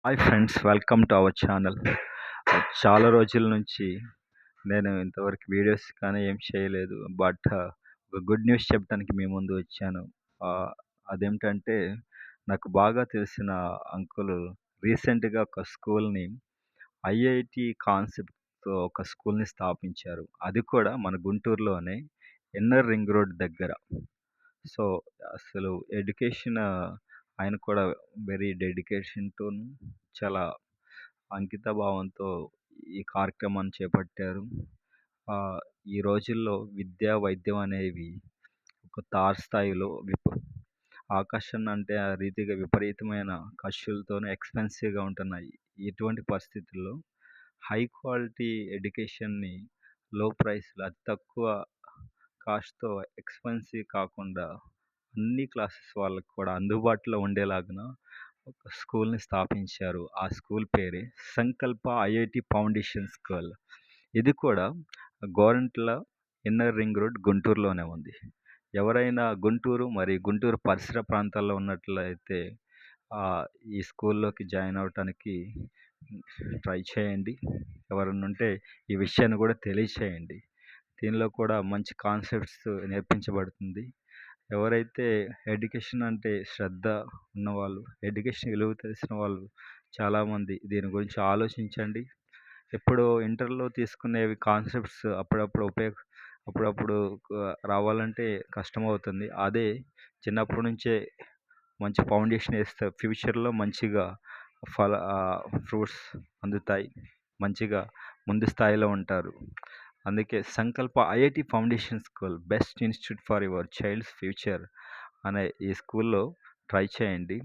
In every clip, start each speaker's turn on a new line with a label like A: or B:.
A: Hi friends, welcome to our channel. చాలా రోజుల నుంచి నేను ఇంతవరకు వీడియోస్ కానీ ఏం చేయలేదు. ఒక గుడ్ న్యూస్ చెప్పడానికి మీ ముందు వచ్చాను. అదేమిటంటే, నాకు బాగా తెలిసిన అంకుల్ రీసెంట్‌గా ఒక స్కూల్‌ని ఐఐటీ కాన్సెప్ట్‌తో ఒక స్కూల్‌ని స్థాపించారు. అది కూడా మన గుంటూరులోనే ఇన్నర్ రింగ్ రోడ్ దగ్గర. సో, అసలు ఎడ్యుకేషన్ ఆయన కూడా వెరీ డెడికేషన్‌తోను చాలా అంకితభావంతో ఈ కార్యక్రమాన్ని చేపట్టారు. ఈ రోజుల్లో విద్య, వైద్యం అనేవి ఒక తారస్థాయిలో ఆకర్షణ అంటే ఆ రీతిగా విపరీతమైన ఖర్చులతోనే ఎక్స్‌పెన్సివ్‌గా ఉంటున్నాయి. ఇటువంటి పరిస్థితుల్లో హై క్వాలిటీ ఎడ్యుకేషన్‌ని లో ప్రైస్‌లో అతి తక్కువ కాస్ట్‌తో ఎక్స్‌పెన్సివ్ కాకుండా అన్ని క్లాసెస్ వాళ్ళకి కూడా అందుబాటులో ఉండేలాగున ఒక స్కూల్‌ని స్థాపించారు. ఆ స్కూల్ పేరే సంకల్ప ఐఐటీ ఫౌండేషన్ స్కూల్. ఇది కూడా గోరంట్ల ఇన్నర్ రింగ్ రోడ్ గుంటూరులోనే ఉంది. ఎవరైనా గుంటూరు మరియు గుంటూరు పరిసర ప్రాంతాల్లో ఉన్నట్లయితే ఆహ్, ఈ స్కూల్‌లోకి జాయిన్ అవ్వటానికి ట్రై చేయండి. ఎవరైనా ఉంటే ఈ విషయాన్ని కూడా తెలియచేయండి. దీనిలో కూడా మంచి కాన్సెప్ట్స్ నేర్పించబడుతుంది. ఎవరైతే ఎడ్యుకేషన్ అంటే శ్రద్ధ ఉన్నవాళ్ళు, ఎడ్యుకేషన్ విలువ తెలిసిన వాళ్ళు చాలామంది దీని గురించి ఆలోచించండి. ఎప్పుడో ఇంటర్‌లో తీసుకునేవి కాన్సెప్ట్స్ అప్పుడప్పుడు రావాలంటే కష్టమవుతుంది. అదే చిన్నప్పటి నుంచే మంచి ఫౌండేషన్ ఏస్తే ఫ్యూచర్‌లో మంచిగా ఫ్రూట్స్ అందుతాయి. మంచిగా ముందు స్థాయిలో ఉంటారు. అందుకే Sankalp IIT foundation school best institute for your child's future అనే ఈ స్కూల్‌లో ట్రై చేయండి.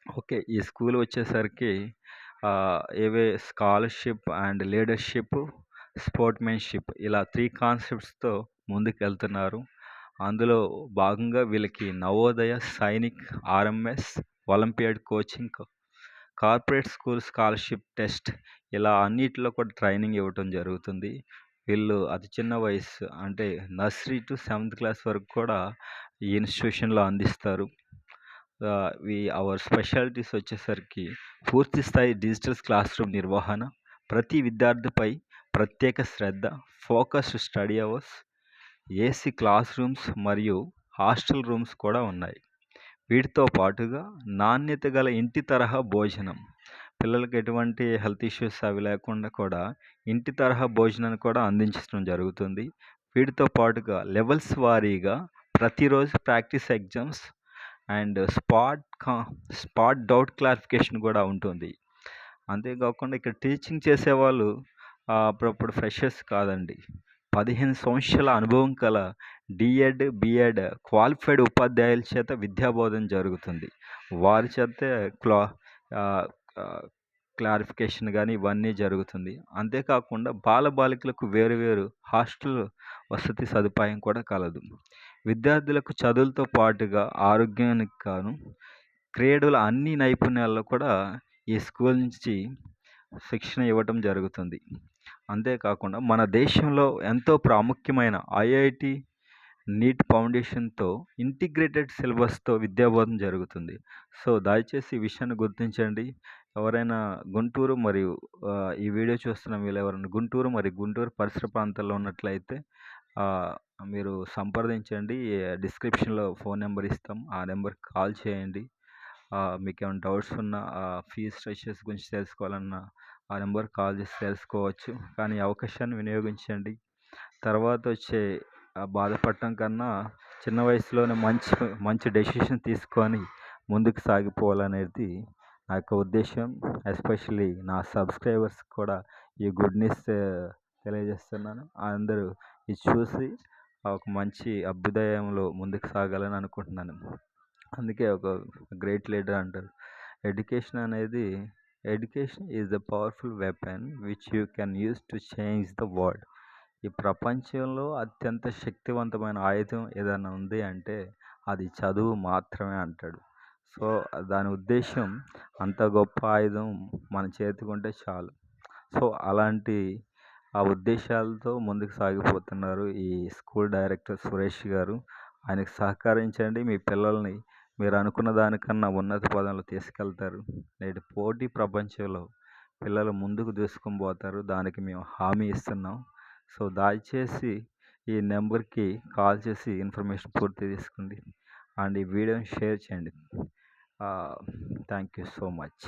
A: ఓకే. ఈ స్కూల్ వచ్చేసరికి ఏవే స్కాలర్‌షిప్ అండ్ లీడర్‌షిప్, స్పోర్ట్‌మెన్‌షిప్ ఇలా 3 కాన్సెప్ట్స్‌తో ముందుకెళ్తున్నారు. అందులో భాగంగా వీళ్ళకి Navodaya, Sainik, RMS, olympiad coaching, corporate school scholarship test ఇలా అన్నిట్లో కూడా ట్రైనింగ్ ఇవ్వటం జరుగుతుంది. వీళ్ళు అతి చిన్న వయస్సు అంటే నర్సరీ టు సెవెంత్ క్లాస్ వరకు కూడా ఈ ఇన్‌స్టిట్యూషన్‌లో అందిస్తారు. అవర్ స్పెషాలిటీస్ వచ్చేసరికి పూర్తి స్థాయి డిజిటల్ క్లాస్ రూమ్ నిర్వహణ, ప్రతి విద్యార్థిపై ప్రత్యేక శ్రద్ధ, focused study hours, AC class rooms మరియు హాస్టల్ రూమ్స్ కూడా ఉన్నాయి. వీటితో పాటుగా నాణ్యత గల ఇంటి తరహా భోజనం. పిల్లలకి ఎటువంటి హెల్త్ ఇష్యూస్ అవి లేకుండా కూడా ఇంటి తరహా భోజనాన్ని కూడా అందించడం జరుగుతుంది. వీటితో పాటుగా లెవెల్స్ వారీగా ప్రతిరోజు practice exams and spot doubt clarification కూడా ఉంటుంది. అంతేకాకుండా ఇక్కడ టీచింగ్ చేసేవాళ్ళు అప్పుడప్పుడు ఫ్రెషర్స్ కాదండి. 15 సంవత్సరాల అనుభవం కల డీఎడ్, బీఎడ్ క్వాలిఫైడ్ ఉపాధ్యాయుల చేత విద్యాబోధన జరుగుతుంది. వారి చేతే ఆహ్, ఆహ్, క్లారిఫికేషన్ గానీ ఇవన్నీ జరుగుతుంది. అంతేకాకుండా బాలబాలికలకు వేరు వేరు హాస్టల్ వసతి సదుపాయం కూడా కలదు. విద్యార్థులకు చదువులతో పాటుగా ఆరోగ్యానికి గాను, క్రీడల అన్ని నైపుణ్యాల్లో కూడా ఈ స్కూల్ నుంచి శిక్షణ ఇవ్వటం జరుగుతుంది. అంతేకాకుండా మన దేశంలో ఎంతో ప్రాముఖ్యమైన ఐఐటీ నీట్ ఫౌండేషన్‌తో ఇంటిగ్రేటెడ్ సిలబస్‌తో విద్యాబోధన జరుగుతుంది. సో, దయచేసి ఈ విషయాన్ని గుర్తించండి. ఎవరైనా గుంటూరు మరియు ఈ వీడియో చూస్తున్న వీళ్ళెవరైనా గుంటూరు మరియు గుంటూరు పరిసర ప్రాంతాల్లో ఉన్నట్లయితే ఆహ్, మీరు సంప్రదించండి. డిస్క్రిప్షన్‌లో ఫోన్ నంబర్ ఇస్తాం. ఆ నంబర్‌కి కాల్ చేయండి. మీకేమైనా డౌట్స్ ఉన్నా, ఫీజ్ స్ట్రక్చర్స్ గురించి తెలుసుకోవాలన్నా ఆ నంబర్‌కి కాల్ చేసి తెలుసుకోవచ్చు. కానీ ఈ అవకాశాన్ని వినియోగించండి. తర్వాతొచ్చే బాధపడటం కన్నా చిన్న వయసులోనే మంచి మంచి డెసిషన్ తీసుకొని ముందుకు సాగిపోవాలనేది నా యొక్క ఉద్దేశం. ఎస్పెషల్లీ నా సబ్స్క్రైబర్స్‌కి కూడా ఈ గుడ్ న్యూస్ తెలియజేస్తున్నాను. అందరూ ఇది చూసి ఒక మంచి అభ్యుదయంలో ముందుకు సాగాలని అనుకుంటున్నాను. అందుకే ఒక గ్రేట్ లీడర్ అంటారు. Education is the powerful weapon which you can use to change the world. ఈ ప్రపంచంలో అత్యంత శక్తివంతమైన ఆయుధం ఏదైనా ఉంది అంటే అది చదువు మాత్రమే అంటాడు. సో, దాని ఉద్దేశ్యం అంత గొప్ప ఆయుధం మన చేతికుంటే చాలు. సో, అలాంటి ఆ ఉద్దేశాలతో ముందుకు సాగిపోతున్నారు ఈ స్కూల్ డైరెక్టర్ సురేష్ గారు. ఆయనకు సహకరించండి. మీ పిల్లల్ని మీరు అనుకున్న దానికన్నా ఉన్నత పదంలో తీసుకెళ్తారు. నేటి పోటీ ప్రపంచంలో పిల్లలు ముందుకు దూసుకొని పోతారు. దానికి మేము హామీ ఇస్తున్నాం. సో, దయచేసి ఈ నెంబర్‌కి కాల్ చేసి ఇన్ఫర్మేషన్ పూర్తిగా తీసుకోండి. అండ్ ఈ వీడియోని షేర్ చేయండి. Thank you so much.